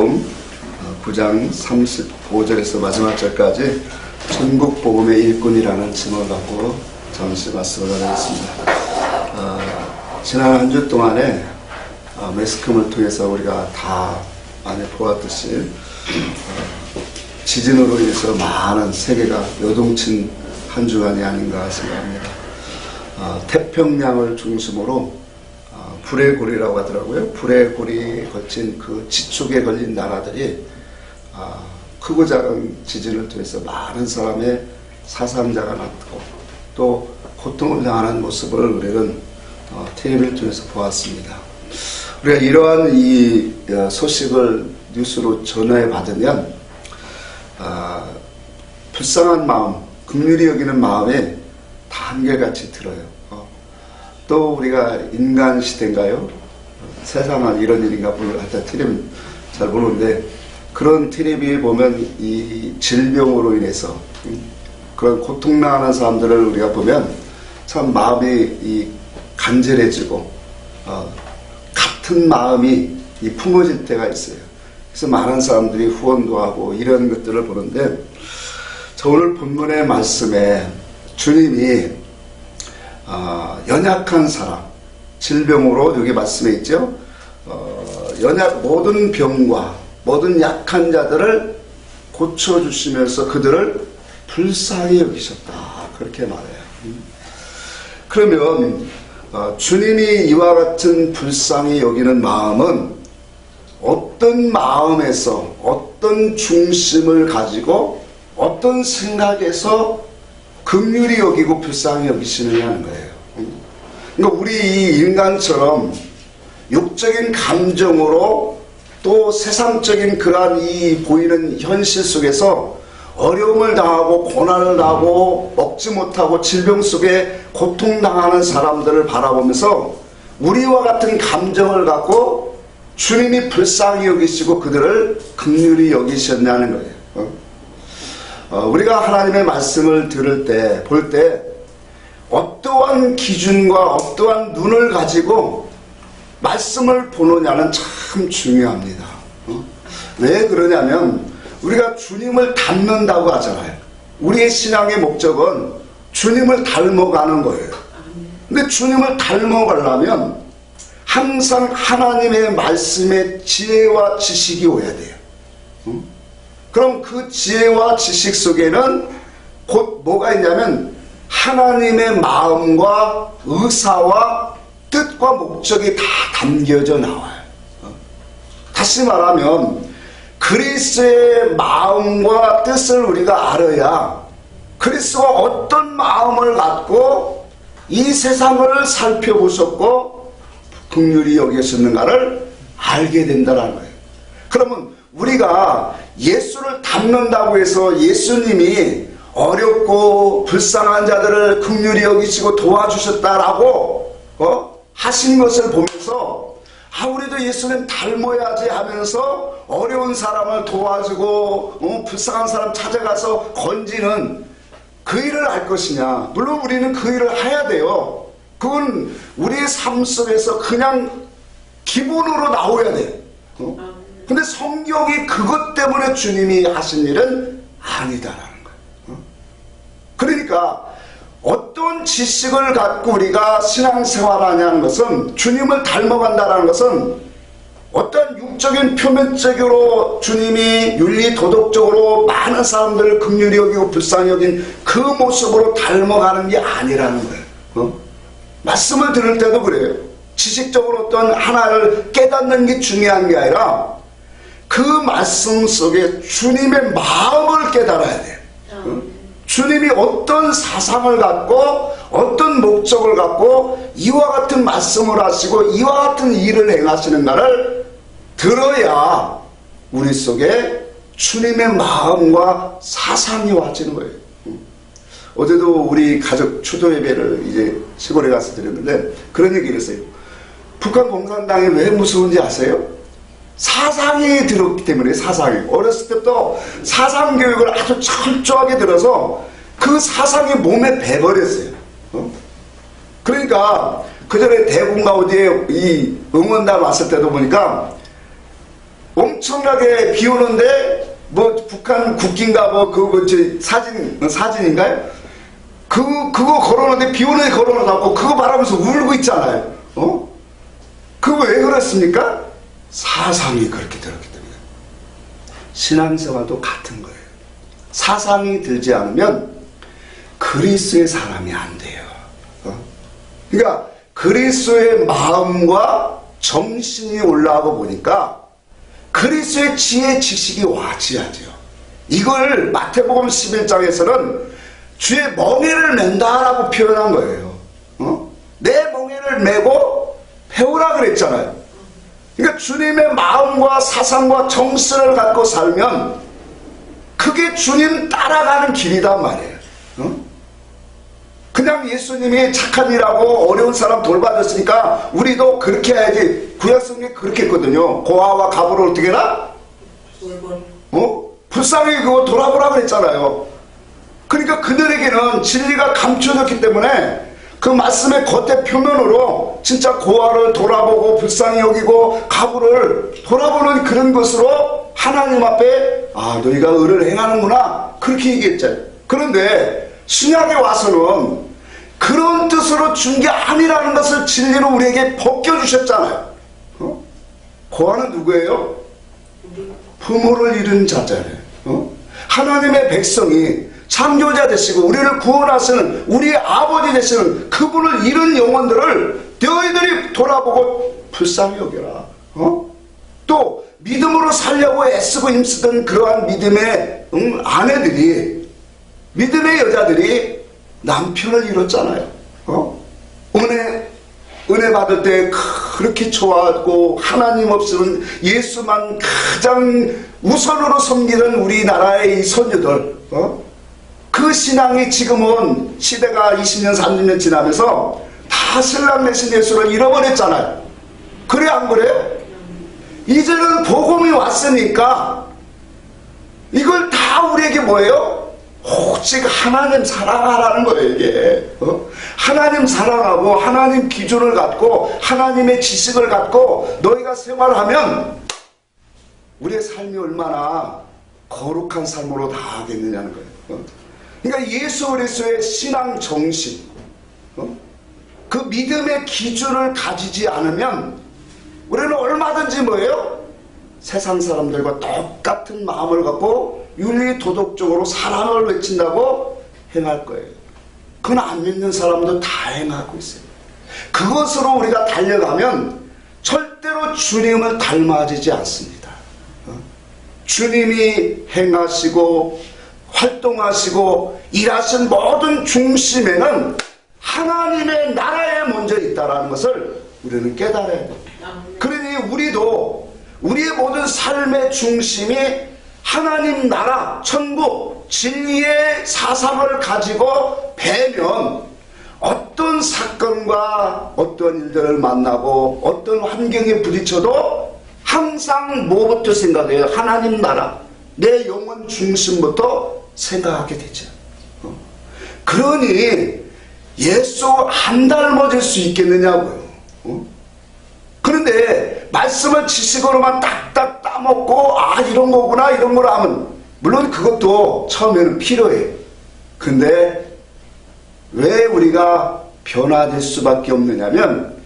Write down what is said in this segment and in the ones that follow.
요한복음 9장 35절에서 마지막 절까지 전국복음의 일꾼이라는 제목을 갖고 잠시 말씀을 하겠습니다. 지난 한 주 동안에 매스컴을 통해서 우리가 다 많이 보았듯이 지진으로 인해서 많은 세계가 요동친 한 주간이 아닌가 생각합니다. 태평양을 중심으로 불의 고리라고 하더라고요. 불의 고리에 걸친 그 지축에 걸린 나라들이 크고 작은 지진을 통해서 많은 사람의 사상자가 났고 또 고통을 당하는 모습을 우리는 텔레비를 통해서 보았습니다. 우리가 이러한 이 소식을 뉴스로 전해 받으면 불쌍한 마음, 긍휼히 여기는 마음에 다 한결같이 들어요. 또 우리가 인간 시대인가요? 세상은 이런 일인가 하여튼 텔레비 잘 모르는데 그런 텔레비에 보면 이 질병으로 인해서 그런 고통당하는 사람들을 우리가 보면 참 마음이 이 간절해지고 같은 마음이 이 품어질 때가 있어요. 그래서 많은 사람들이 후원도 하고 이런 것들을 보는데 저 오늘 본문의 말씀에 주님이 연약한 사람, 질병으로 여기 말씀에 있죠. 모든 병과 모든 약한 자들을 고쳐주시면서 그들을 불쌍히 여기셨다. 그렇게 말해요. 그러면 주님이 이와 같은 불쌍히 여기는 마음은 어떤 마음에서 어떤 중심을 가지고 어떤 생각에서 긍휼히 여기고 불쌍히 여기시느냐는 거예요. 그러니까 우리 이 인간처럼 육적인 감정으로 또 세상적인 그러한 이 보이는 현실 속에서 어려움을 당하고 고난을 당하고 먹지 못하고 질병 속에 고통당하는 사람들을 바라보면서 우리와 같은 감정을 갖고 주님이 불쌍히 여기시고 그들을 긍휼히 여기셨냐는 거예요. 우리가 하나님의 말씀을 들을 때, 볼 때 어떠한 기준과 어떠한 눈을 가지고 말씀을 보느냐는 참 중요합니다. 왜 그러냐면 우리가 주님을 닮는다고 하잖아요. 우리의 신앙의 목적은 주님을 닮아가는 거예요. 근데 주님을 닮아가려면 항상 하나님의 말씀의 지혜와 지식이 오야 돼요. 그럼 그 지혜와 지식 속에는 곧 뭐가 있냐면 하나님의 마음과 의사와 뜻과 목적이 다 담겨져 나와요. 다시 말하면 그리스도의 마음과 뜻을 우리가 알아야 그리스도가 어떤 마음을 갖고 이 세상을 살펴보셨고 긍휼히 여기셨는가를 알게 된다는 거예요. 그러면 우리가 예수를 닮는다고 해서 예수님이 어렵고 불쌍한 자들을 긍휼히 여기시고 도와주셨다라고 하신 것을 보면서 우리도 예수님 닮아야지 하면서 어려운 사람을 도와주고 불쌍한 사람 찾아가서 건지는 그 일을 할 것이냐. 물론 우리는 그 일을 해야 돼요. 그건 우리의 삶 속에서 그냥 기본으로 나와야 돼요. 근데 성경이 그것 때문에 주님이 하신 일은 아니다라는 거예요. 그러니까 어떤 지식을 갖고 우리가 신앙생활하냐는 것은 주님을 닮아간다는 것은 어떤 육적인 표면적으로 주님이 윤리 도덕적으로 많은 사람들을 긍휼히 여기고 불쌍히 여긴 그 모습으로 닮아가는 게 아니라는 거예요. 말씀을 들을 때도 그래요. 지식적으로 어떤 하나를 깨닫는 게 중요한 게 아니라 그 말씀 속에 주님의 마음을 깨달아야 돼요. 주님이 어떤 사상을 갖고 어떤 목적을 갖고 이와 같은 말씀을 하시고 이와 같은 일을 행하시는가를 들어야 우리 속에 주님의 마음과 사상이 와지는 거예요. 어제도 우리 가족 추도 예배를 이제 시골에 가서 드렸는데 그런 얘기를 했어요. 북한 공산당이 왜 무서운지 아세요? 사상이 들었기 때문에. 사상이 어렸을 때부터 사상 교육을 아주 철저하게 들어서 그 사상이 몸에 배버렸어요. 그러니까 그전에 대군가 어디에 이 응원단 왔을 때도 보니까 엄청나게 비 오는데 뭐 북한 국기인가 뭐 그거 사진인가요? 그거 걸어놓는데 비 오는데 걸어놓고 그거 바라면서 울고 있잖아요. 그거 왜 그렇습니까? 사상이 그렇게 들었기 때문에. 신앙생활도 같은 거예요. 사상이 들지 않으면 그리스도의 사람이 안 돼요. 그러니까 그리스도의 마음과 정신이 올라가고 보니까 그리스도의 지혜 지식이 와지하죠. 이걸 마태복음 11장에서는 주의 멍에를 맨다라고 표현한 거예요. 내 멍에를 메고 배우라 그랬잖아요. 그러니까 주님의 마음과 사상과 정신을 갖고 살면 그게 주님 따라가는 길이단 말이에요. 그냥 예수님이 착한 일하고 어려운 사람 돌봐줬으니까 우리도 그렇게 해야지. 구약성경에 그렇게 했거든요. 고아와 가부를 어떻게 해라? 불쌍히 그거 돌아보라 그랬잖아요. 그러니까 그들에게는 진리가 감춰졌기 때문에 그 말씀의 겉에 표면으로 진짜 고아를 돌아보고 불쌍히 여기고 가부를 돌아보는 그런 것으로 하나님 앞에 너희가 의를 행하는구나 그렇게 얘기했잖아요. 그런데 신약에 와서는 그런 뜻으로 준 게 아니라는 것을 진리로 우리에게 벗겨주셨잖아요. 고아는 누구예요? 부모를 잃은 자잖아요. 하나님의 백성이 창조자 되시고 우리를 구원하시는 우리의 아버지 되시는 그분을 잃은 영혼들을 너희들이 돌아보고 불쌍히 여겨라. 또 믿음으로 살려고 애쓰고 힘쓰던 그러한 믿음의 아내들이, 믿음의 여자들이 남편을 잃었잖아요. 은혜 받을 때 그렇게 좋아하고 하나님 없이는 예수만 가장 우선으로 섬기는 우리나라의 이 소녀들, 그 신앙이 지금은 시대가 20년 30년 지나면서 다 신랑 대신 예수를 잃어버렸잖아요. 그래 안 그래? 이제는 복음이 왔으니까 이걸 다 우리에게 뭐예요? 오직 하나님 사랑하라는 거예요. 이게 하나님 사랑하고 하나님 기준을 갖고 하나님의 지식을 갖고 너희가 생활하면 우리의 삶이 얼마나 거룩한 삶으로 나아가겠느냐는 거예요. 그러니까 예수 그리스도의 신앙 정신, 그 믿음의 기준을 가지지 않으면 우리는 얼마든지 뭐예요? 세상 사람들과 똑같은 마음을 갖고 윤리 도덕적으로 사랑을 외친다고 행할 거예요. 그건 안 믿는 사람도 다 행하고 있어요. 그것으로 우리가 달려가면 절대로 주님을 닮아지지 않습니다. 주님이 행하시고 활동하시고 일하신 모든 중심에는 하나님의 나라에 먼저 있다는 것을 우리는 깨달아야 됩니다. 그러니 우리도 우리의 모든 삶의 중심이 하나님 나라, 천국, 진리의 사상을 가지고 배면 어떤 사건과 어떤 일들을 만나고 어떤 환경에 부딪혀도 항상 뭐부터 생각해요? 하나님 나라, 내 영혼 중심부터 생각하게 되죠. 그러니 예수 안 닮아질 수 있겠느냐고요. 그런데 말씀을 지식으로만 딱딱 따먹고 이런 거구나 이런 거라 하면 물론 그것도 처음에는 필요해요. 근데 왜 우리가 변화될 수밖에 없느냐면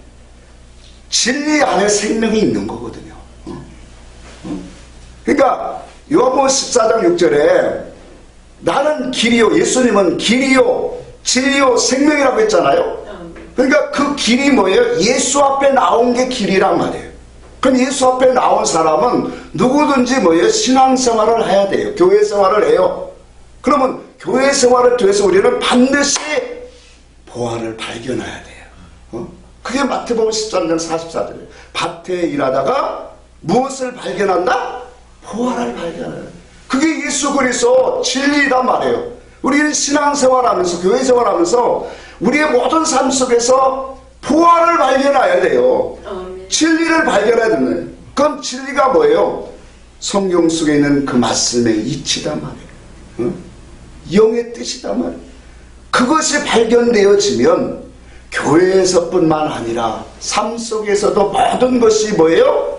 진리 안에 생명이 있는 거거든요. 그러니까 요한복음 14장 6절에 나는 길이요, 예수님은 길이요 진리요 생명이라고 했잖아요. 그러니까 그 길이 뭐예요? 예수 앞에 나온 게 길이란 말이에요. 그럼 예수 앞에 나온 사람은 누구든지 뭐예요? 신앙생활을 해야 돼요. 교회 생활을 해요. 그러면 교회 생활을 통해서 우리는 반드시 보화를 발견해야 돼요. 그게 마태복음 13장 44절이에요. 밭에 일하다가 무엇을 발견한다? 보화를 발견해요. 그게 예수 그리스도 진리란 말이에요. 우리는 신앙생활하면서 교회 생활하면서 우리의 모든 삶 속에서 보화를 발견해야 돼요. 진리를 발견해야 됩니다. 그럼 진리가 뭐예요? 성경 속에 있는 그 말씀의 이치단 말이에요. 영의 뜻이단 말이에요. 그것이 발견되어지면 교회에서뿐만 아니라 삶 속에서도 모든 것이 뭐예요?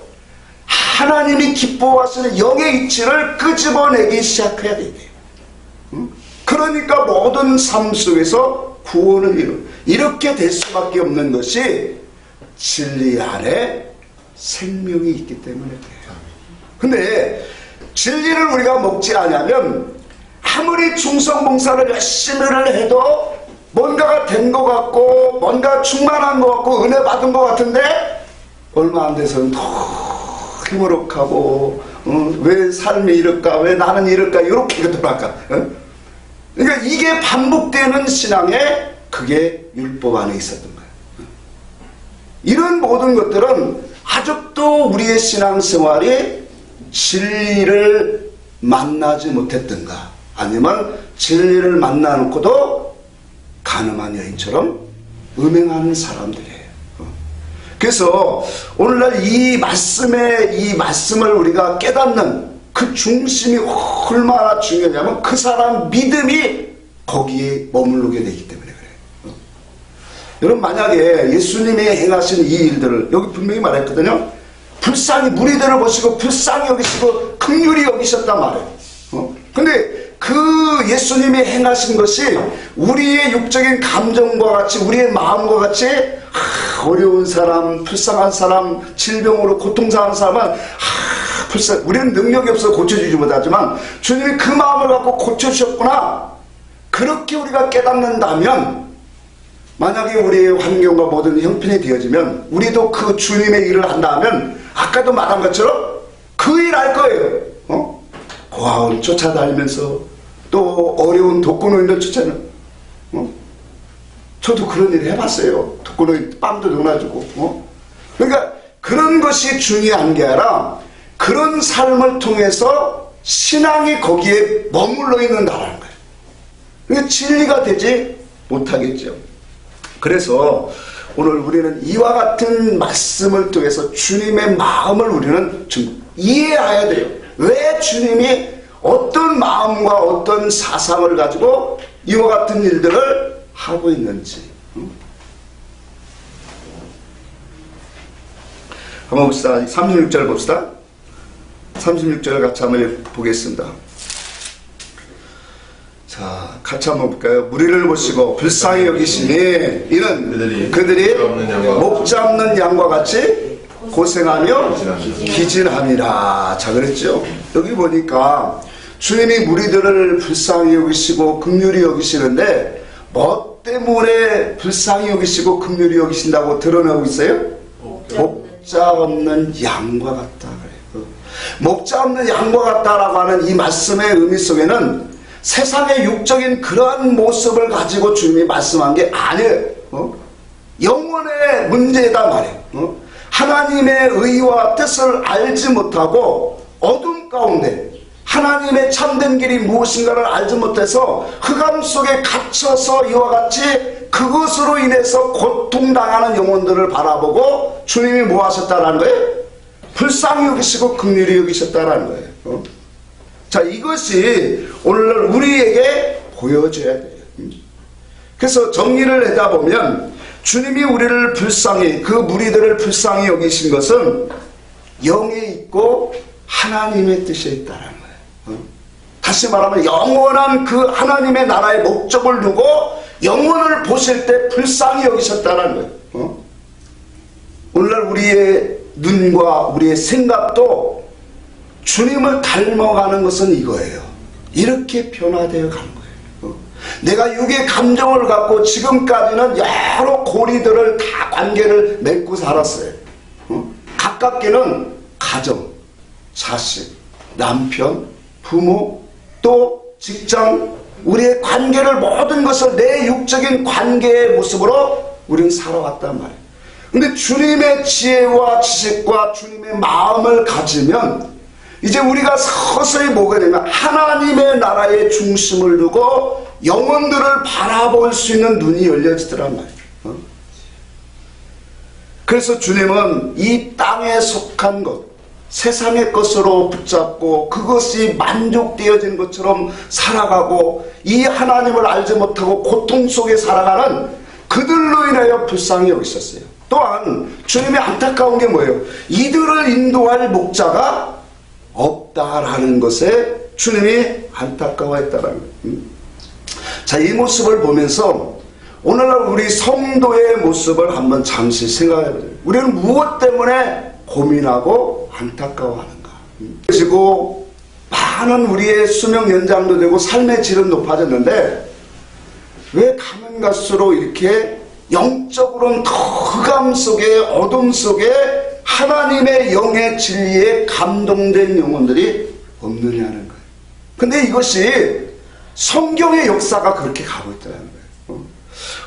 하나님이 기뻐하시는 영의 이치를 끄집어내기 시작해야 돼요. 그러니까 모든 삶 속에서 구원을 이루는, 이렇게 될 수밖에 없는 것이 진리 안에 생명이 있기 때문에 그래요. 근데 진리를 우리가 먹지 않으면 아무리 충성봉사를 열심히 해도 뭔가가 된 것 같고 뭔가 충만한 것 같고 은혜 받은 것 같은데 얼마 안 돼서는 더 힘으로하고 왜 삶이 이럴까, 왜 나는 이럴까, 이렇게 돌아가. 그러니까 이게 반복되는 신앙에 그게 율법 안에 있었던 거예요. 이런 모든 것들은 아직도 우리의 신앙생활이 진리를 만나지 못했던가, 아니면 진리를 만나놓고도 가늠한 여인처럼 음행하는 사람들이에요. 그래서 오늘날 이 말씀을 우리가 깨닫는 그 중심이 얼마나 중요하냐면 그 사람 믿음이 거기에 머무르게 되기 때문에 그래요. 여러분, 만약에 예수님이 행하신 이 일들을 여기 분명히 말했거든요. 불쌍히 무리들을 보시고 불쌍히 여기시고 긍휼히 여기셨단 말이에요. 근데 그 예수님이 행하신 것이 우리의 육적인 감정과 같이, 우리의 마음과 같이 어려운 사람, 불쌍한 사람, 질병으로 고통당하는 사람은 우리는 능력이 없어서 고쳐주지 못하지만 주님이 그 마음을 갖고 고쳐주셨구나, 그렇게 우리가 깨닫는다면, 만약에 우리의 환경과 모든 형편이 되어지면 우리도 그 주님의 일을 한다면 아까도 말한 것처럼 그 일 할 거예요. 고아원 쫓아다니면서 또 어려운 독거노인들 쫓아는, 저도 그런 일 해봤어요. 독거노인 빵도 넣어주고. 그러니까 그런 것이 중요한 게 아니라 그런 삶을 통해서 신앙이 거기에 머물러 있는다라는 거예요. 그러니까 진리가 되지 못하겠죠. 그래서 오늘 우리는 이와 같은 말씀을 통해서 주님의 마음을 우리는 좀 이해해야 돼요. 왜 주님이 어떤 마음과 어떤 사상을 가지고 이와 같은 일들을 하고 있는지. 한번 봅시다. 36절 봅시다. 36절 같이 한번 보겠습니다. 자, 같이 한번 볼까요? 무리를 보시고 불쌍히 여기시니 이는 그들이 목 잡는 양과 같이 고생하며 기진함이라. 자, 그랬죠. 여기 보니까 주님이 무리들을 불쌍히 여기시고 긍휼히 여기시는데 뭐 때문에 불쌍히 여기시고 긍휼히 여기신다고 드러내고 있어요? 목자 없는 양과 같다 그래요. 목자 없는 양과 같다라고 하는 이 말씀의 의미 속에는 세상의 육적인 그러한 모습을 가지고 주님이 말씀한 게 아니에요. 영혼의 문제다 말이에요. 하나님의 의와 뜻을 알지 못하고 어둠 가운데 하나님의 참된 길이 무엇인가를 알지 못해서 흑암 속에 갇혀서 이와 같이 그것으로 인해서 고통당하는 영혼들을 바라보고 주님이 뭐 하셨다라는 거예요? 불쌍히 여기시고 긍휼히 여기셨다라는 거예요. 자, 이것이 오늘날 우리에게 보여줘야 돼요. 그래서 정리를 하다 보면 주님이 우리를 불쌍히, 그 무리들을 불쌍히 여기신 것은 영에 있고 하나님의 뜻에 있다는 거예요. 다시 말하면 영원한 그 하나님의 나라의 목적을 두고 영혼을 보실 때 불쌍히 여기셨다는 거예요. 오늘날 우리의 눈과 우리의 생각도 주님을 닮아가는 것은 이거예요. 이렇게 변화되어 가는 거예요. 내가 육의 감정을 갖고 지금까지는 여러 고리들을 다 관계를 맺고 살았어요. 가깝게는 가정, 자식, 남편, 부모, 또 직장, 우리의 관계를, 모든 것을 내 육적인 관계의 모습으로 우리는 살아왔단 말이에요. 근데 주님의 지혜와 지식과 주님의 마음을 가지면 이제 우리가 서서히 보게 되면 하나님의 나라의 중심을 두고 영혼들을 바라볼 수 있는 눈이 열려지더란 말이에요. 그래서 주님은 이 땅에 속한 것, 세상의 것으로 붙잡고 그것이 만족되어진 것처럼 살아가고 이 하나님을 알지 못하고 고통 속에 살아가는 그들로 인하여 불쌍히 여기셨어요. 또한 주님이 안타까운 게 뭐예요? 이들을 인도할 목자가 없다라는 것에 주님이 안타까워했다라는 거예요. 자, 이 모습을 보면서 오늘날 우리 성도의 모습을 한번 잠시 생각해 보세요. 우리는 무엇 때문에 고민하고 안타까워하는가? 그리고 많은 우리의 수명 연장도 되고 삶의 질은 높아졌는데 왜 가면 갈수록 이렇게 영적으로는 더 흑암 속에 어둠 속에 하나님의 영의 진리에 감동된 영혼들이 없느냐는 거예요. 근데 이것이 성경의 역사가 그렇게 가고 있다는 거예요.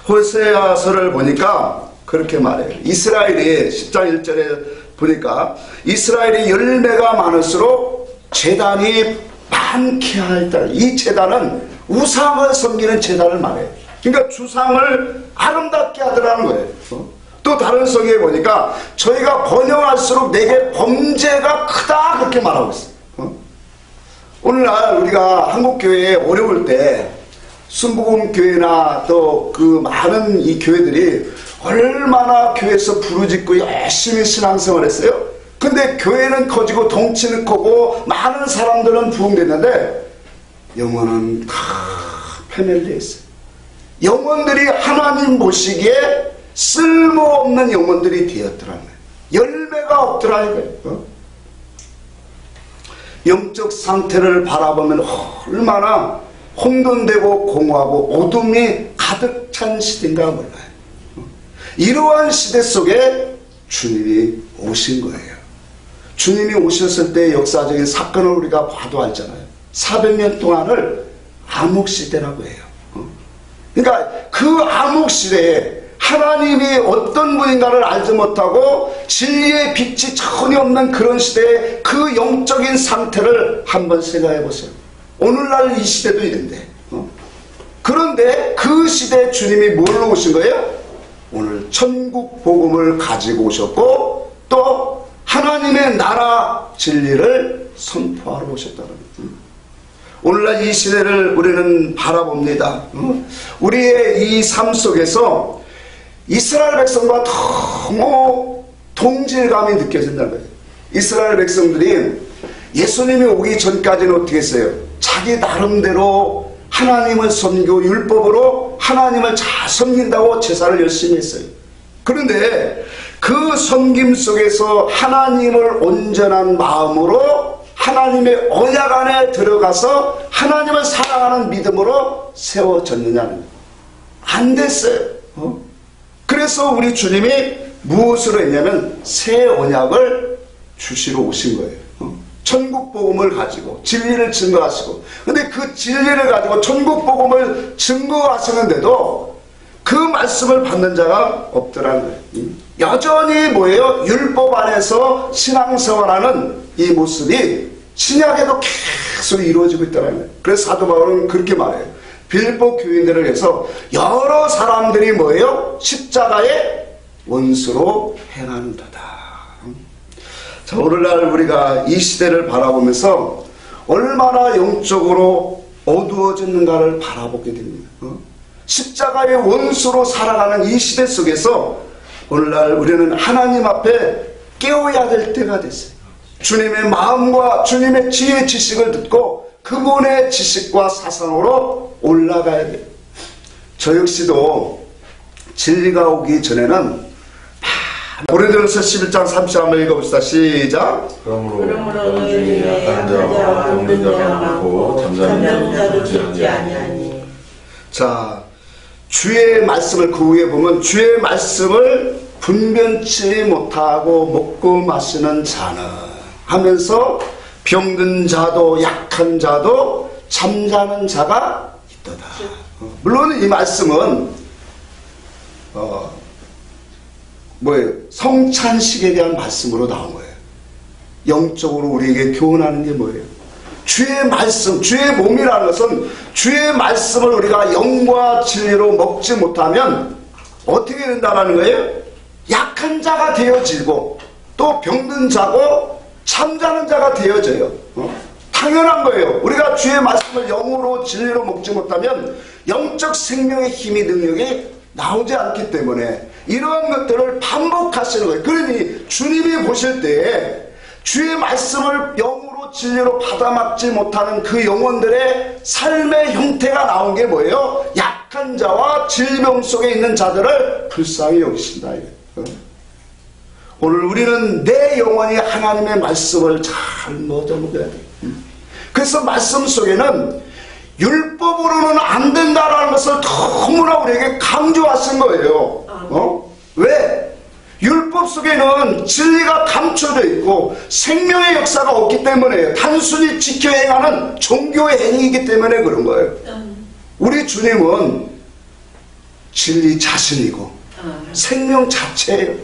호세아서를 보니까 그렇게 말해요. 이스라엘이 10장 1절에 보니까 이스라엘이 열매가 많을수록 재단이 많게 하였다. 이 재단은 우상을 섬기는 재단을 말해요. 그러니까 주상을 아름답게 하더라는 거예요. 또 다른 성경에 보니까 저희가 번영할수록 내게 범죄가 크다 그렇게 말하고 있어요. 오늘날 우리가 한국교회에 어려울 때 순복음교회나 또 그 많은 이 교회들이 얼마나 교회에서 부르짖고 열심히 신앙생활 했어요. 근데 교회는 커지고 덩치는 크고 많은 사람들은 부흥됐는데 영혼은 다 패밀리에 있어요. 영혼들이 하나님 보시기에 쓸모없는 영혼들이 되었더라는 거예요. 열매가 없더라는 거예요. 영적 상태를 바라보면 얼마나 혼돈되고 공허하고 어둠이 가득 찬 시대인가 몰라요. 이러한 시대 속에 주님이 오신 거예요. 주님이 오셨을 때 역사적인 사건을 우리가 봐도 알잖아요. 400년 동안을 암흑시대라고 해요. 그러니까 그 암흑시대에 하나님이 어떤 분인가를 알지 못하고 진리의 빛이 전혀 없는 그런 시대에 그 영적인 상태를 한번 생각해 보세요. 오늘날 이 시대도 이런데 그런데 그 시대에 주님이 뭘로 오신 거예요? 오늘 천국 복음을 가지고 오셨고 또 하나님의 나라 진리를 선포하러 오셨다는 거예요. 오늘날 이 시대를 우리는 바라봅니다. 우리의 이 삶 속에서 이스라엘 백성과 너무 동질감이 느껴진다는 거예요. 이스라엘 백성들이 예수님이 오기 전까지는 어떻게 했어요? 자기 나름대로 하나님을 섬기고 율법으로 하나님을 잘 섬긴다고 제사를 열심히 했어요. 그런데 그 섬김 속에서 하나님을 온전한 마음으로 하나님의 언약 안에 들어가서 하나님을 사랑하는 믿음으로 세워졌느냐는 거예요. 안 됐어요. 그래서 우리 주님이 무엇으로 했냐면 새 언약을 주시러 오신 거예요. 천국 복음을 가지고 진리를 증거하시고 근데 그 진리를 가지고 천국 복음을 증거하시는데도 그 말씀을 받는 자가 없더라는 거예요. 여전히 뭐예요? 율법 안에서 신앙생활하는 이 모습이 신약에도 계속 이루어지고 있다는 거예요. 그래서 사도 바울은 그렇게 말해요. 빌보 교인들을 해서 여러 사람들이 뭐예요? 십자가의 원수로 행하는도다. 자, 오늘날 우리가 이 시대를 바라보면서 얼마나 영적으로 어두워졌는가를 바라보게 됩니다. 십자가의 원수로 살아가는 이 시대 속에서 오늘날 우리는 하나님 앞에 깨어야 될 때가 됐어요. 주님의 마음과 주님의 지혜 지식을 듣고 그분의 지식과 사상으로 올라가야 돼요. 저 역시도 진리가 오기 전에는 고린도전서 11장 30절 한번 읽어봅시다. 시작. 그러므로 너희 중에 약한 자와 병든 자가 많고 잠자는 자도 적지 아니하니. 자, 주의 말씀을 그 후에 보면 주의 말씀을 분변치 못하고 먹고 마시는 자는 하면서 병든 자도 약한 자도 잠자는 자가 있도다. 물론 이 말씀은 뭐예요? 성찬식에 대한 말씀으로 나온 거예요. 영적으로 우리에게 교훈하는 게 뭐예요? 주의 말씀, 주의 몸이라는 것은 주의 말씀을 우리가 영과 진리로 먹지 못하면 어떻게 된다는 거예요? 약한 자가 되어지고 또 병든 자고 잠자는 자가 되어져요. 당연한 거예요. 우리가 주의 말씀을 영으로 진리로 먹지 못하면 영적 생명의 힘이 능력이 나오지 않기 때문에 이러한 것들을 반복하시는 거예요. 그러니 주님이 보실 때 주의 말씀을 영으로 진리로 받아먹지 못하는 그 영혼들의 삶의 형태가 나온 게 뭐예요? 약한 자와 질병 속에 있는 자들을 불쌍히 여기신다. 오늘 우리는 내 영혼이 하나님의 말씀을 잘 먹어야 돼. 그래서 말씀 속에는 율법으로는 안 된다라는 것을 너무나 우리에게 강조하신 거예요. 왜? 율법 속에는 진리가 감춰져 있고 생명의 역사가 없기 때문에 단순히 지켜 행하는 종교의 행위이기 때문에 그런 거예요. 우리 주님은 진리 자신이고 생명 자체예요.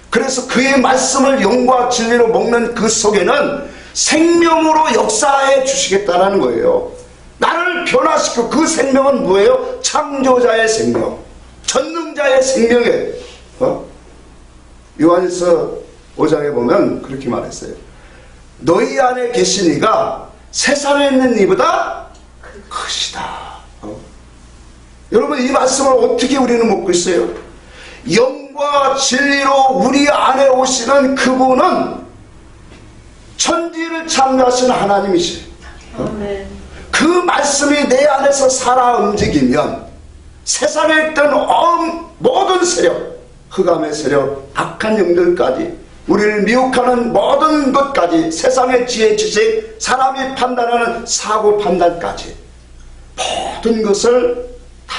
그래서 그의 말씀을 영과 진리로 먹는 그 속에는 생명으로 역사해 주시겠다는 거예요. 나를 변화시키고 그 생명은 뭐예요? 창조자의 생명, 전능자의 생명이에요. 요한일서 5장에 보면 그렇게 말했어요. 너희 안에 계신 이가 세상에 있는 이보다 크시다. 여러분, 이 말씀을 어떻게 우리는 먹고 있어요? 영과 진리로 우리 안에 오시는 그분은 천지를 창조하신 하나님이시죠. 그 말씀이 내 안에서 살아 움직이면 세상에 있던 모든 세력, 흑암의 세력, 악한 영들까지, 우리를 미혹하는 모든 것까지, 세상의 지혜, 지식, 사람이 판단하는 사고 판단까지 모든 것을 다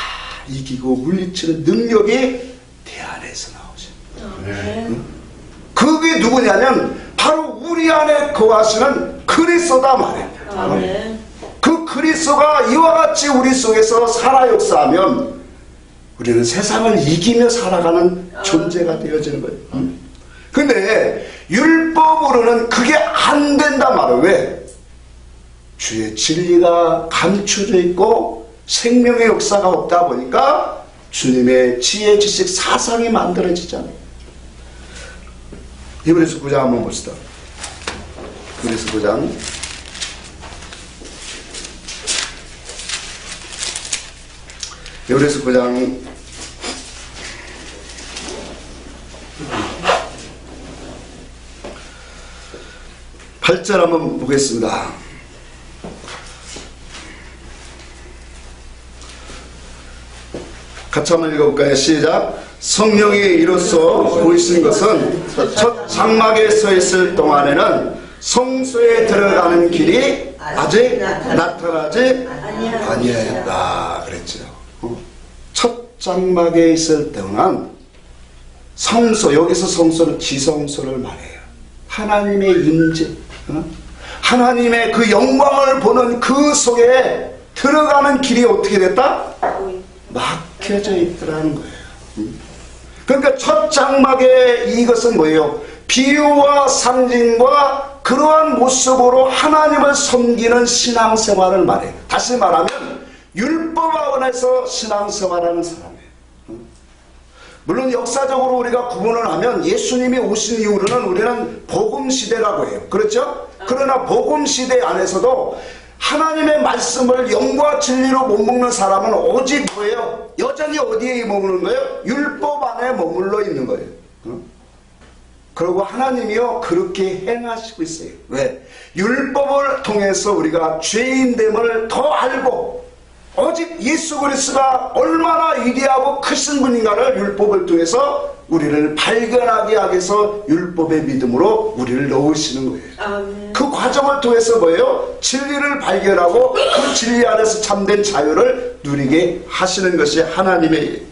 이기고 물리치는 능력이 내 안에서 나오십니다. 그게 누구냐면 바로 우리 안에 거하시는 그리스도다 말이에요. 그 그리스도가 이와 같이 우리 속에서 살아 역사하면 우리는 세상을 이기며 살아가는 존재가 되어지는 거예요. 근데 율법으로는 그게 안 된단 말이에요. 왜? 주의 진리가 감춰져 있고 생명의 역사가 없다 보니까 주님의 지혜, 지식, 사상이 만들어지잖아요. 히브리서 9장 한번 봅시다. 히브리서 9장. 히브리서 9장 8절 한번 보겠습니다. 같이 한번 읽어볼까요? 시작. 성령이 이로써 보이신 것은 첫 장막에 서 있을 동안에는 성소에 들어가는 길이 아직 나타나지 아니하였다 그랬죠. 첫 장막에 있을 동안 성소, 여기서 성소는 지성소를 말해요. 하나님의 임재, 하나님의 그 영광을 보는 그 속에 들어가는 길이 어떻게 됐다? 막혀져 있더라는 거예요. 그러니까 첫 장막의 이것은 뭐예요? 비유와 상징과 그러한 모습으로 하나님을 섬기는 신앙생활을 말해요. 다시 말하면 율법 안에서 신앙생활하는 사람이에요. 물론 역사적으로 우리가 구분을 하면 예수님이 오신 이후로는 우리는 복음시대라고 해요. 그렇죠? 그러나 복음시대 안에서도 하나님의 말씀을 영과 진리로 못 먹는 사람은 오직 뭐예요? 여전히 어디에 머무는 거예요? 율법 안에 머물러 있는 거예요. 그리고 하나님이요 그렇게 행하시고 있어요. 왜? 율법을 통해서 우리가 죄인됨을 더 알고 오직 예수 그리스도가 얼마나 위대하고 크신 분인가를 율법을 통해서 우리를 발견하게 하기 위해서 율법의 믿음으로 우리를 넣으시는 거예요. 아멘. 그 과정을 통해서 뭐예요? 진리를 발견하고 그 진리 안에서 참된 자유를 누리게 하시는 것이 하나님의.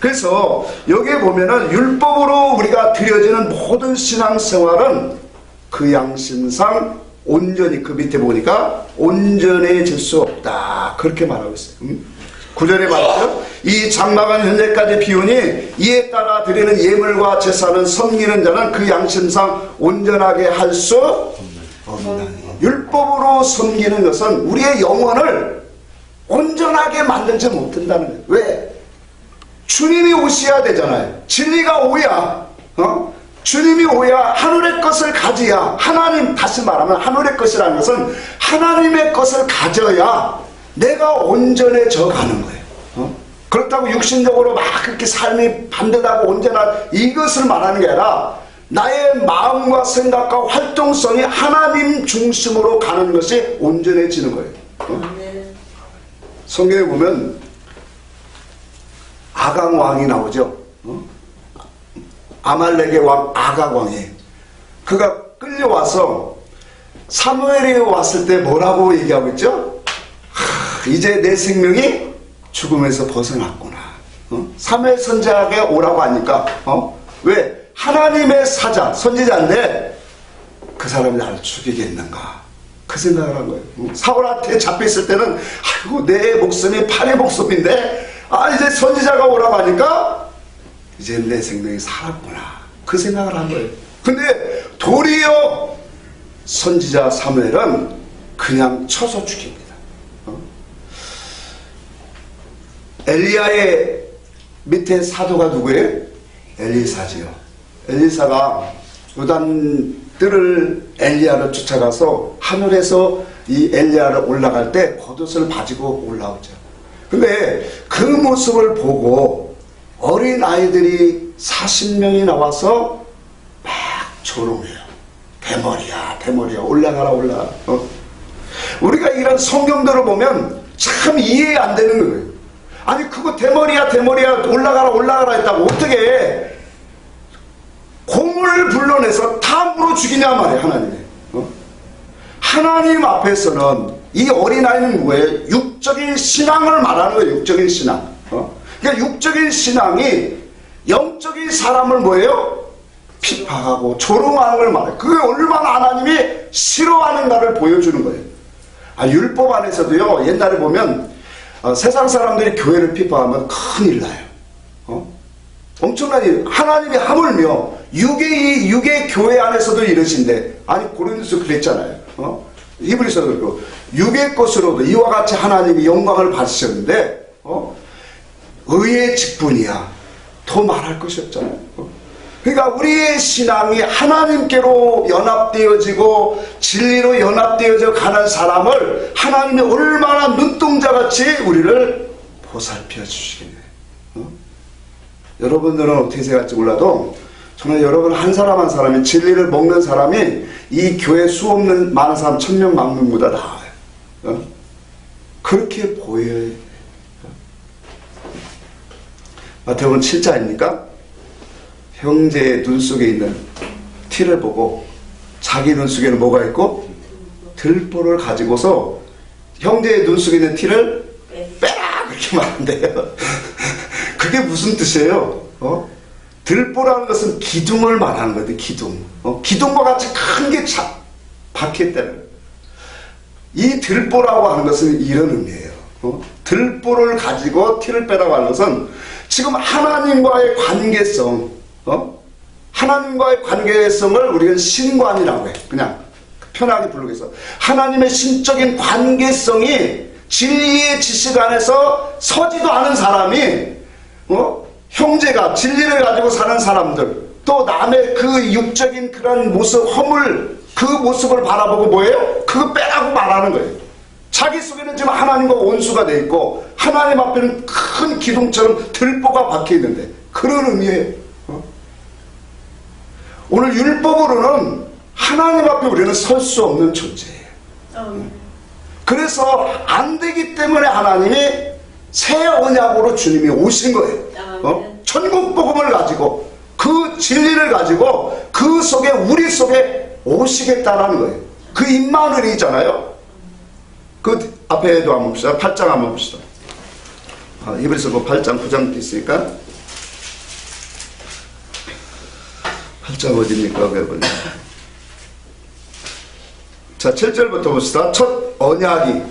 그래서 여기에 보면은 율법으로 우리가 드려지는 모든 신앙생활은 그 양심상 온전히, 그 밑에 보니까 온전해질 수 없다 그렇게 말하고 있어요. 9절에 말하죠. 이 장막은 현재까지 비우니 이에 따라 드리는 예물과 제사는 섬기는 자는 그 양심상 온전하게 할 수 없나니. 율법으로 섬기는 것은 우리의 영혼을 온전하게 만들지 못한다는 거예요. 왜? 주님이 오셔야 되잖아요. 진리가 오야 주님이 오야 하늘의 것을 가져야, 하나님, 다시 말하면 하늘의 것이라는 것은 하나님의 것을 가져야 내가 온전해져 가는 거예요. 그렇다고 육신적으로 막 그렇게 삶이 반듯하고 온전한 이것을 말하는 게 아니라 나의 마음과 생각과 활동성이 하나님 중심으로 가는 것이 온전해지는 거예요. 성경에 보면 아강 왕이 나오죠. 아말렉의 왕 아각 왕이, 그가 끌려와서 사무엘이 왔을 때 뭐라고 얘기하고 있죠? 이제 내 생명이 죽음에서 벗어났구나. 사무엘 선지자에게 오라고 하니까 왜? 하나님의 사자, 선지자인데 그 사람이 나를 죽이겠는가, 그 생각을 한 거예요. 사울한테 잡혀있을 때는 아이고 내 목숨이 팔의 목숨인데 이제 선지자가 오라고 하니까 이제 내 생명이 살았구나, 그 생각을 한 거예요. 근데 도리어 선지자 사무엘은 그냥 쳐서 죽입니다. 엘리야의 밑에 사도가 누구예요? 엘리사지요. 엘리사가 요단들을 엘리야를 쫓아가서 하늘에서 이 엘리야를 올라갈 때 겉옷을 가지고 올라오죠. 근데 그 모습을 보고 어린 아이들이 40명이 나와서 막 조롱해요. 대머리야 올라가라. 우리가 이런 성경들을 보면 참 이해 안 되는 거예요. 아니 그거 대머리야 올라가라 했다고 어떻게 곰을 불러내서 탐으로 죽이냐 말이에요. 하나님이. 하나님 앞에서는 이 어린아이는 뭐예요? 육적인 신앙을 말하는 거예요. 육적인 신앙. 그러니까 육적인 신앙이 영적인 사람을 뭐예요? 핍박하고 조롱하는 걸 말해요. 그게 얼마나 하나님이 싫어하는가를 보여주는 거예요. 율법 안에서도요, 옛날에 보면 세상 사람들이 교회를 핍박하면 큰일 나요. 엄청난 일. 하나님이 하물며 육의 교회 안에서도 이러신데, 아니 고린도서 그랬잖아요. 히브리서도 그렇고 육의 것으로도 이와 같이 하나님이 영광을 받으셨는데 의의 직분이야. 더 말할 것이 없잖아요. 그러니까 우리의 신앙이 하나님께로 연합되어지고 진리로 연합되어져 가는 사람을 하나님이 얼마나 눈동자같이 우리를 보살펴 주시겠네요. 여러분들은 어떻게 생각할지 몰라도 정말 여러분 한 사람 한 사람이 진리를 먹는 사람이 이 교회 수 없는 많은 사람 1000명 만명보다 나아요. 그렇게 보여요. 마태복음 7장입니까? 형제의 눈 속에 있는 티를 보고 자기 눈 속에는 뭐가 있고 들보를 가지고서 형제의 눈 속에 있는 티를 빼라 그렇게 말한대요. 그게 무슨 뜻이에요? 들보라는 것은 기둥을 말하는 거예요. 기둥. 기둥과 같이 큰 게 박혀있다는 거예요. 이 들보라고 하는 것은 이런 의미예요. 들보를 가지고 티를 빼라고 하는 것은 지금 하나님과의 관계성, 하나님과의 관계성을 우리는 신관이라고 해. 그냥 편하게 부르기 위해서. 하나님의 신적인 관계성이 진리의 지식 안에서 서지도 않은 사람이, 형제가 진리를 가지고 사는 사람들, 또 남의 그 육적인 그런 모습, 허물, 그 모습을 바라보고 뭐예요? 그거 빼라고 말하는 거예요. 자기 속에는 지금 하나님과 원수가 돼 있고 하나님 앞에는 큰 기둥처럼 들보가 박혀 있는데, 그런 의미예요. 오늘 율법으로는 하나님 앞에 우리는 설 수 없는 존재예요. 그래서 안 되기 때문에 하나님이 새 언약으로 주님이 오신 거예요. 천국 복음을 가지고 그 진리를 가지고 그 속에 우리 속에 오시겠다라는 거예요. 그 임마누엘이잖아요. 그 앞에도 한번 봅시다. 8장 한번 봅시다. 히브리서 8장 9장 있으니까 8장 어디입니까? 자, 7절부터 봅시다. 첫 언약이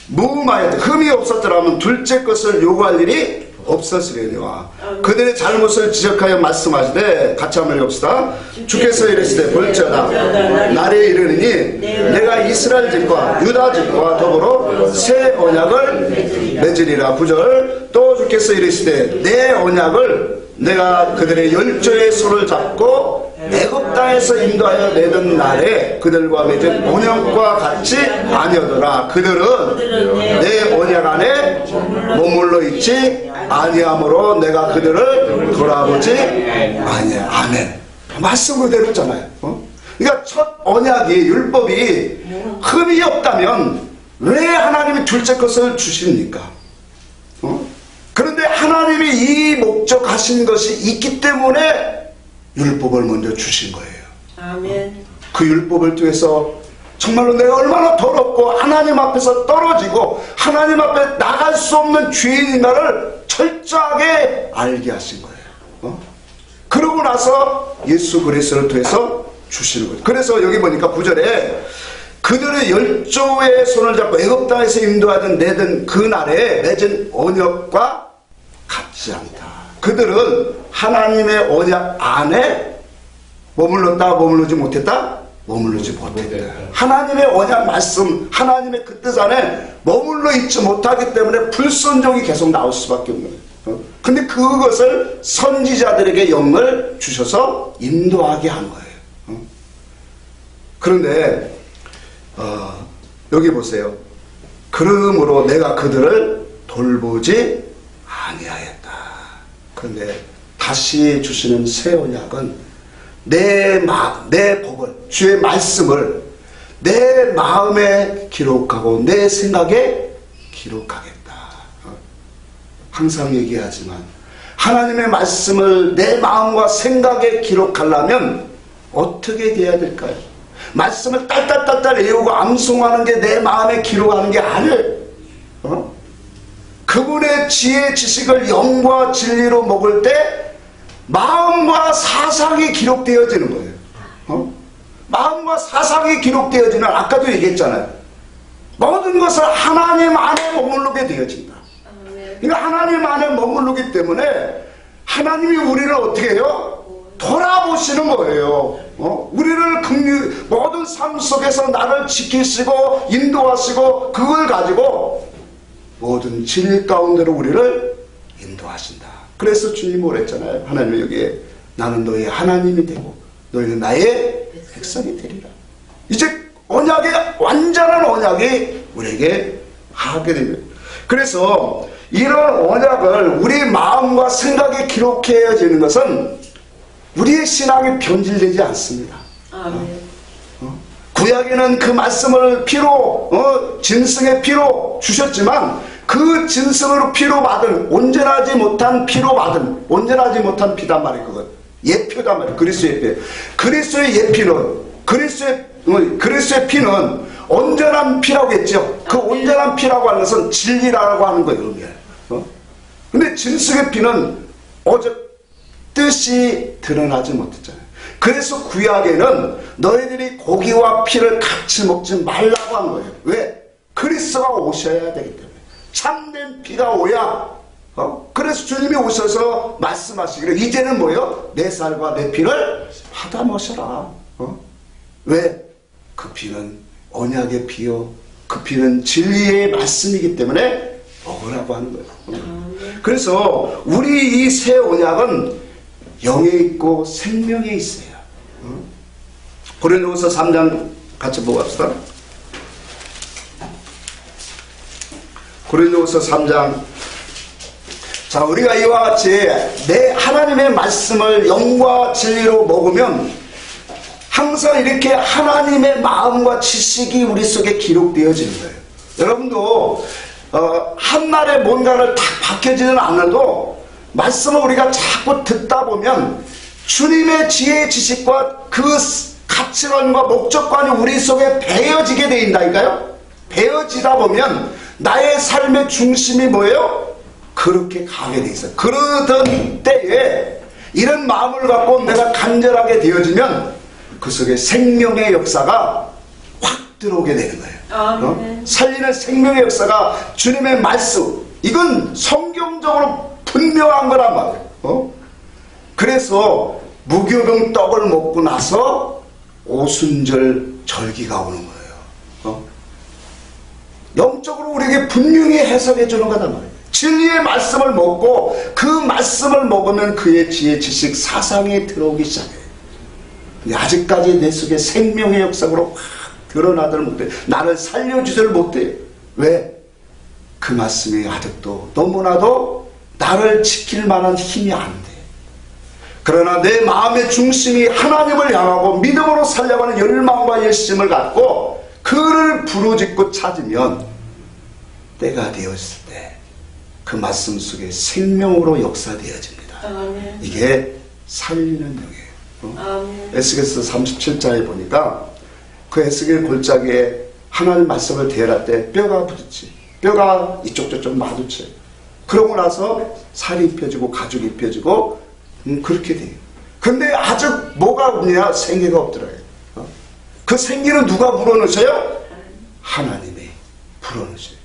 무음하였다. 흠이 없었더라면 둘째 것을 요구할 일이 없었으려니와 그들의 잘못을 지적하여 말씀하시되, 같이 한번 읽읍시다. 주께서 이르시되 볼지어다 날에 이르느니 내가 이스라엘 집과 유다 집과 더불어 새 언약을 맺으리라. 9절 또 주께서 이르시되 내 언약을 내가 그들의 열조의 손을 잡고 애굽 땅에서 인도하여 내던 날에 그들과 맺은 언약과 같이 아니하더라. 그들은 내 언약 안에 머물러 있지 아니함으로 내가 그들을 돌아보지 아니야. 아멘. 말씀 그대로잖아요. 그러니까 첫 언약이 율법이 흠이 없다면 왜 하나님이 둘째 것을 주십니까? 그런데 하나님이 이 목적하신 것이 있기 때문에 율법을 먼저 주신 거예요. 아멘. 그 율법을 통해서 정말로 내가 얼마나 더럽고 하나님 앞에서 떨어지고 하나님 앞에 나갈 수 없는 죄인인가를 철저하게 알게 하신 거예요. 그러고 나서 예수 그리스도를 통해서 주시는 거예요. 그래서 여기 보니까 9절에 그들의 열조의 손을 잡고 애굽 땅에서 인도하던 내던 그날에 맺은 언약과 같지 않다. 그들은 하나님의 언약 안에 머물렀다, 머물르지 못했다? 머물르지 못했다. 하나님의 언약 말씀, 하나님의 그 뜻 안에 머물러 있지 못하기 때문에 불순종이 계속 나올 수밖에 없는 거예요. 근데 그것을 선지자들에게 영을 주셔서 인도하게 한 거예요. 그런데 여기 보세요. 그러므로 내가 그들을 돌보지 아니하였다. 그런데 다시 주시는 새 언약은 내 법을, 주의 말씀을 내 마음에 기록하고 내 생각에 기록하겠다. 항상 얘기하지만 하나님의 말씀을 내 마음과 생각에 기록하려면 어떻게 돼야 될까요? 말씀을 딸딸딸딸 외우고 암송하는 게 내 마음에 기록하는 게 아니에요. 그분의 지혜 지식을 영과 진리로 먹을 때 마음과 사상이 기록되어지는 거예요. 마음과 사상이 기록되어지는, 아까도 얘기했잖아요. 모든 것을 하나님 안에 머무르게 되어진다. 그러니까 하나님 안에 머무르기 때문에 하나님이 우리를 어떻게 해요? 돌아보시는 거예요. 우리를 모든 삶 속에서 나를 지키시고 인도하시고 그걸 가지고 모든 진리 가운데로 우리를 인도하신다. 그래서 주님이 뭐랬잖아요. 하나님은 여기에 나는 너의 하나님이 되고 너희는 나의 백성이 되리라. 이제 언약의 완전한 언약이 우리에게 하게 됩니다. 그래서 이런 언약을 우리 마음과 생각에 기록해지는 것은 우리의 신앙이 변질되지 않습니다. 구약에는 그 말씀을 피로 진승의 피로 주셨지만 그 진승으로 피로 받은 온전하지 못한 피로 받은 온전하지 못한 피단 말이에요. 그건 예표단 말이에요. 그리스도의 피. 그리스도의 예피는 그리스도의 피는 온전한 피라고 했죠. 그 온전한 피라고 하는 것은 진리라고 하는 거예요. 의미예요. 근데 진승의 피는 뜻이 드러나지 못했잖아요. 그래서 구약에는 너희들이 고기와 피를 같이 먹지 말라고 한 거예요. 왜? 그리스도가 오셔야 되기 때문에. 참된 피가 오야. 그래서 주님이 오셔서 말씀하시기를 이제는 뭐요? 내 살과 내 피를 받아 마셔라. 왜? 그 피는 언약의 피요. 그 피는 진리의 말씀이기 때문에 먹으라고 하는 거예요. 그래서 우리 이 새 언약은 영에 있고 생명에 있어요. 고린도후서 3장 같이 보고 갑시다. 고린도후서 3장. 자, 우리가 이와 같이 내 하나님의 말씀을 영과 진리로 먹으면 항상 이렇게 하나님의 마음과 지식이 우리 속에 기록되어지는 거예요. 여러분도 한날에 뭔가를 딱 박혀지는 않아도 말씀을 우리가 자꾸 듣다 보면 주님의 지혜 지식과 그 가치관과 목적관이 우리 속에 배어지게 돼 있다니까요. 배어지다 보면 나의 삶의 중심이 뭐예요? 그렇게 가게 돼 있어요. 그러던 때에 이런 마음을 갖고 내가 간절하게 되어지면 그 속에 생명의 역사가 확 들어오게 되는 거예요. 살리는 생명의 역사가 주님의 말씀, 이건 성경적으로 분명한 거란 말이에요. 그래서 무교병 떡을 먹고 나서 오순절 절기가 오는 거예요. 영적으로 우리에게 분명히 해석해 주는 거단 말이에요. 진리의 말씀을 먹고 그 말씀을 먹으면 그의 지혜, 지식, 사상이 들어오기 시작해요. 아직까지 내 속에 생명의 역사로 확 드러나들 못해. 나를 살려주질 못해. 왜? 그 말씀이 아직도 너무나도 나를 지킬 만한 힘이 안 돼. 그러나 내 마음의 중심이 하나님을 향하고 믿음으로 살려고 하는 열망과 열심을 갖고 그를 부르짖고 찾으면 때가 되었을 때 그 말씀 속에 생명으로 역사되어집니다. 아멘. 이게 살리는 영이에요. 아멘. 에스겔서 37장에 보니까 그 에스겔 골짜기에 하나님 말씀을 대할 때 뼈가 부딪지, 뼈가 이쪽 저쪽 마주쳐요. 그러고 나서 살이 입혀지고 가죽이 입혀지고 그렇게 돼요. 근데 아직 뭐가 없냐? 생기가 없더라고요. 그 생기는 누가 불어넣으셔요? 하나님이 불어넣으셔요.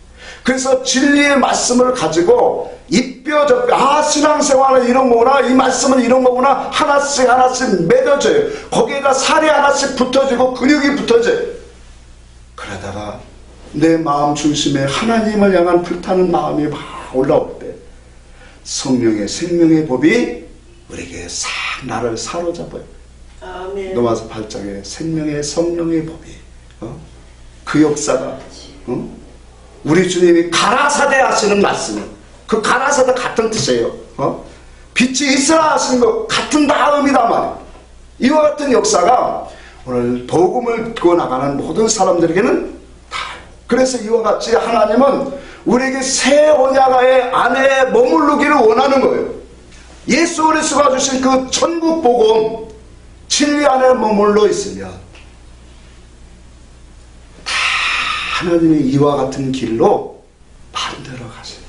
그래서 진리의 말씀을 가지고 입뼈 저뼈, 신앙생활은 이런 거구나, 이 말씀은 이런 거구나, 하나씩 하나씩 맺어져요. 거기에다 살이 하나씩 붙어지고 근육이 붙어져요. 그러다가 내 마음 중심에 하나님을 향한 불타는 마음이 막 올라올 때 성령의 생명의 법이 우리에게 싹 나를 사로잡아요. 아멘. 로마서 8장에 생명의 성령의 법이 그 역사가 우리 주님이 가라사대 하시는 말씀은 그 가라사대 같은 뜻이에요. 빛이 있으라 하시는 것 같은 다음이다. 이와 같은 역사가 오늘 복음을 듣고 나가는 모든 사람들에게는 다. 그래서 이와 같이 하나님은 우리에게 새 언약 안에 머무르기를 원하는 거예요. 예수 그리스도가 주신 그 천국 복음 진리 안에 머물러 있으면 다 하나님의 이와 같은 길로 만들어 가세요.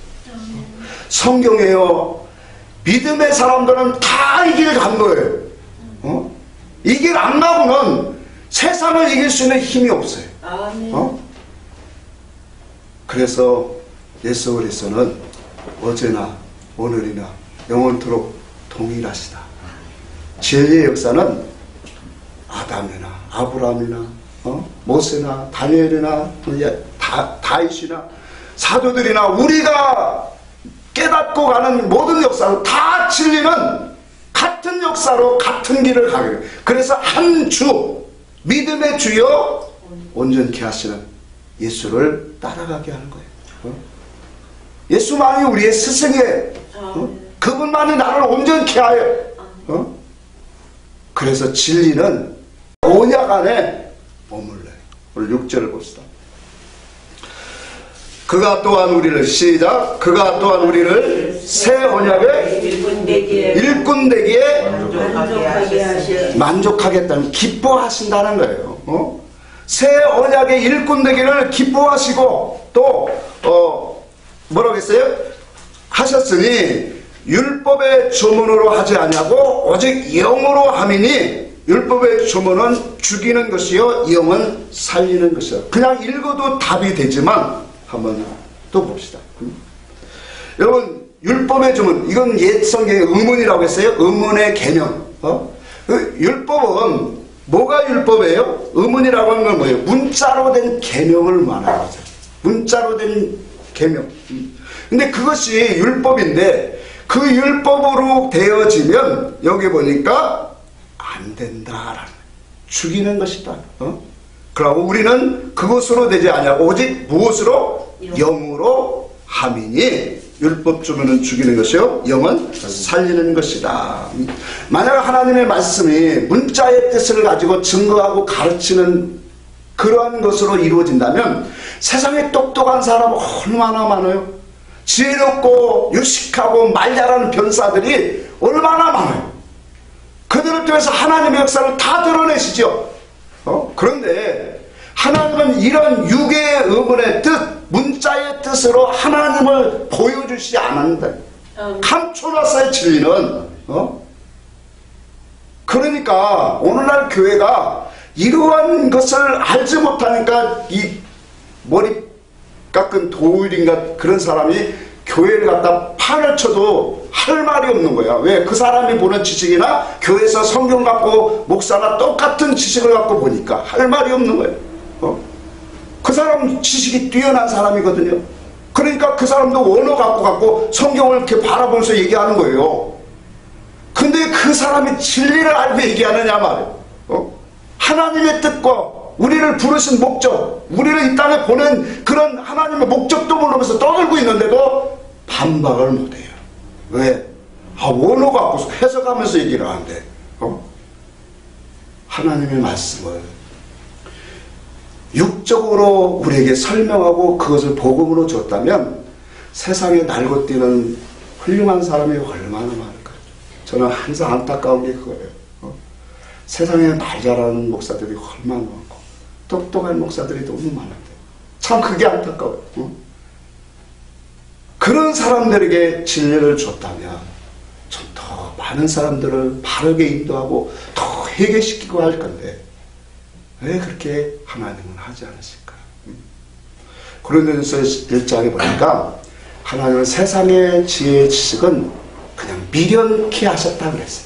성경에요, 믿음의 사람들은 다 이 길 간 거예요. 이 길 안 가고는 세상을 이길 수 있는 힘이 없어요. 그래서 예수 그리스도는 어제나 오늘이나 영원토록 동일하시다. 진리의 역사는 아담이나 아브라함이나 모세나 다니엘이나 다윗이나 사도들이나 우리가 깨닫고 가는 모든 역사는 다 진리는 같은 역사로 같은 길을 가게 해요. 그래서 한 주, 믿음의 주여 온전케 하시는 예수를 따라가게 하는 거예요. 예수만이 우리의 스승이에요. 그분만이 나를 온전케 하여. 그래서 진리는 언약 안에 머물러요. 오늘 6절을 봅시다. 그가 또한 우리를 시작. 그가 또한 우리를 새 언약의 일꾼 되기에 만족하겠다는 기뻐하신다는 거예요. 새 언약의 일꾼 되기를 기뻐하시고 또 뭐라고 했어요? 하셨으니 율법의 조문으로 하지 아니하고 오직 영으로 함이니 율법의 조문은 죽이는 것이요 영은 살리는 것이요. 그냥 읽어도 답이 되지만 한번 또 봅시다. 여러분, 율법의 조문, 이건 옛 성경의 의문이라고 했어요. 의문의 개념. 그 율법은 뭐가 율법이에요? 의문이라고 하는 건 뭐예요? 문자로 된 개명을 말하는 거죠. 문자로 된 개명. 근데 그것이 율법인데 그 율법으로 되어지면 여기 보니까 안 된다라는, 죽이는 것이다. 그러고 우리는 그것으로 되지 아니하고 오직 무엇으로? 영으로 함이니 율법 주문은 죽이는 것이요 영은 살리는 것이다. 만약 하나님의 말씀이 문자의 뜻을 가지고 증거하고 가르치는 그러한 것으로 이루어진다면 세상에 똑똑한 사람 얼마나 많아요. 지혜롭고 유식하고 말잘하는 변사들이 얼마나 많아요. 그들을 통해서 하나님의 역사를 다 드러내시죠. 그런데 하나님은 이런 육의 의문의 뜻, 문자의 뜻으로 하나님을 보여주시지 않는다. 감춰놨어요, 진리는. 그러니까 오늘날 교회가 이러한 것을 알지 못하니까 이 머리 깎은 도일인가 그런 사람이 교회를 갖다 판을 쳐도 할 말이 없는 거야. 왜? 그 사람이 보는 지식이나 교회에서 성경 갖고 목사나 똑같은 지식을 갖고 보니까 할 말이 없는 거예요. 그 사람 지식이 뛰어난 사람이거든요. 그러니까 그 사람도 원어 갖고 성경을 이렇게 바라보면서 얘기하는 거예요. 근데 그 사람이 진리를 알고 얘기하느냐 말이에요. 하나님의 뜻과 우리를 부르신 목적, 우리를 이 땅에 보낸 그런 하나님의 목적도 모르면서 떠들고 있는데도 반박을 못해요. 왜? 원어 갖고 해석하면서 얘기를 하는데, 하나님의 말씀을 육적으로 우리에게 설명하고 그것을 복음으로 줬다면 세상에 날고 뛰는 훌륭한 사람이 얼마나 많을까요? 저는 항상 안타까운 게 그거예요. 세상에 말 잘하는 목사들이 얼마나 많고 똑똑한 목사들이 너무 많은데 참 그게 안타까워요. 그런 사람들에게 진리를 줬다면 좀 더 많은 사람들을 바르게 인도하고 더 회개시키고 할 건데 왜 그렇게 하나님은 하지 않으실까? 고린도전서 1장에 보니까 하나님은 세상의 지혜의 지식은 그냥 미련케 하셨다 그랬어요.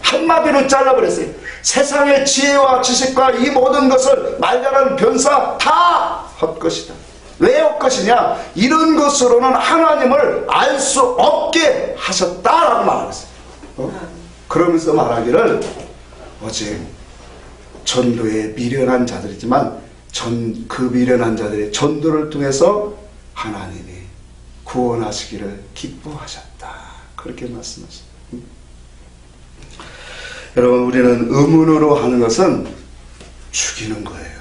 한마디로 잘라버렸어요. 세상의 지혜와 지식과 이 모든 것을 말잘하는 변사 다 헛것이다. 왜 헛것이냐? 이런 것으로는 하나님을 알 수 없게 하셨다라고 말했어요. 그러면서 말하기를 오직 전도에 미련한 자들이지만 그 미련한 자들의 전도를 통해서 하나님이 구원하시기를 기뻐하셨다. 그렇게 말씀하셨어요. 여러분, 우리는 의문으로 하는 것은 죽이는 거예요.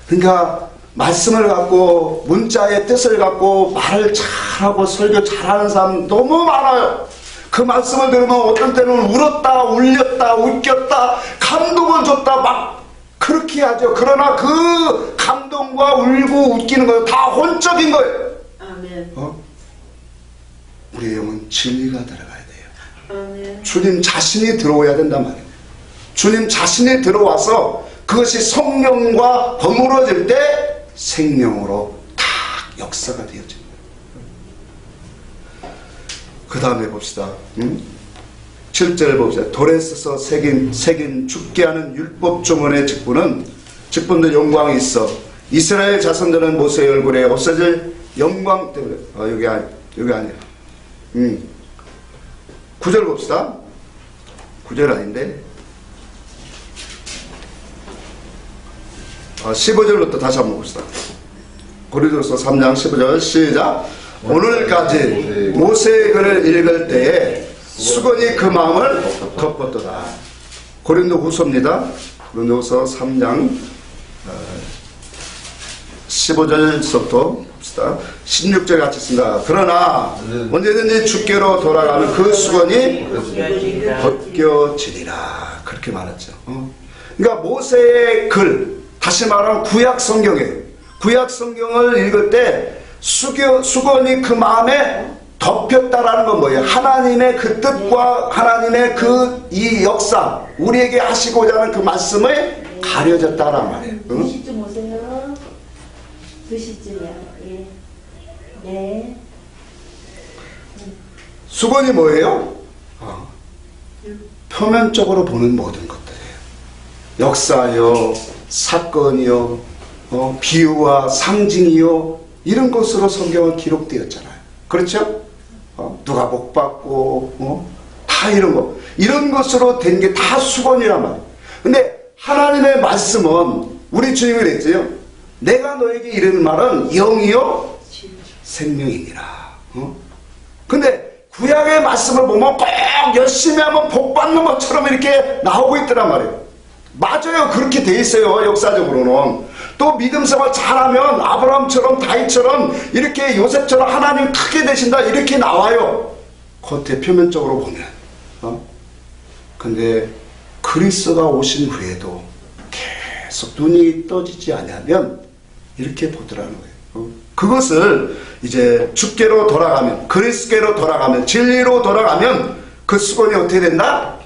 그러니까 말씀을 갖고 문자의 뜻을 갖고 말을 잘하고 설교 잘하는 사람 너무 많아요. 그 말씀을 들으면 어떤 때는 울었다 울렸다 웃겼다 감동을 줬다 막 그렇게 하죠. 그러나 그 감동과 울고 웃기는 건 다 혼적인 거예요. 아멘. 우리의 영은 진리가 들어가야 돼요. 아멘. 주님 자신이 들어와야 된단 말이에요. 주님 자신이 들어와서 그것이 성령과 버무러질 때 생명으로 딱 역사가 되어집니다. 그 다음에 봅시다. 7절 봅시다. 돌에 써서 새긴 죽게 하는 율법 조문의 직분도 영광이 있어 이스라엘 자손들은 모세의 얼굴에 없어질 영광 때문에 여기 아니야. 9절 봅시다. 9절 아닌데 15절부터 다시 한번 봅시다. 고린도서 3장 15절 시작. 오늘까지 모세의 글을 읽을 때에 수건이 그 마음을 덮었도다. 고린도 후서입니다. 고린도서 3장 15절부터 봅시다. 16절 같이 쓴다. 그러나 언제든지 주께로 돌아가는 그 수건이 벗겨지리라. 그렇게 말했죠. 그러니까 모세의 글, 다시 말하면 구약 성경이에요. 구약 성경을 읽을 때 수건이 그 마음에 덮였다라는 건 뭐예요? 하나님의 그 뜻과 하나님의 이 역사, 우리에게 하시고자 하는 그 말씀을 가려졌다란 말이에요. 그 시점 오세요. 그 시점이야. 예. 네. 수건이 뭐예요? 표면적으로 보는 모든 것들이에요. 역사요, 사건이요, 비유와 상징이요, 이런 것으로 성경은 기록되었잖아요. 그렇죠? 누가 복 받고, 다 이런 것으로 된 게 다 수건이란 말이에요. 근데 하나님의 말씀은 우리 주님이 그랬어요. 내가 너에게 이르는 말은 영이요, 생명이니라. 근데 구약의 말씀을 보면 꼭 열심히 하면 복 받는 것처럼 이렇게 나오고 있더란 말이에요. 맞아요. 그렇게 돼 있어요. 역사적으로는. 또 믿음 생활 잘하면 아브라함처럼 다윗처럼 이렇게 요셉처럼 하나님 크게 되신다 이렇게 나와요. 겉에 표면적으로 보면. 근데 그리스도가 오신 후에도 계속 눈이 떠지지 않으면 이렇게 보더라는 거예요. 그것을 이제 주께로 돌아가면, 그리스도께로 돌아가면, 진리로 돌아가면 그 수건이 어떻게 된다?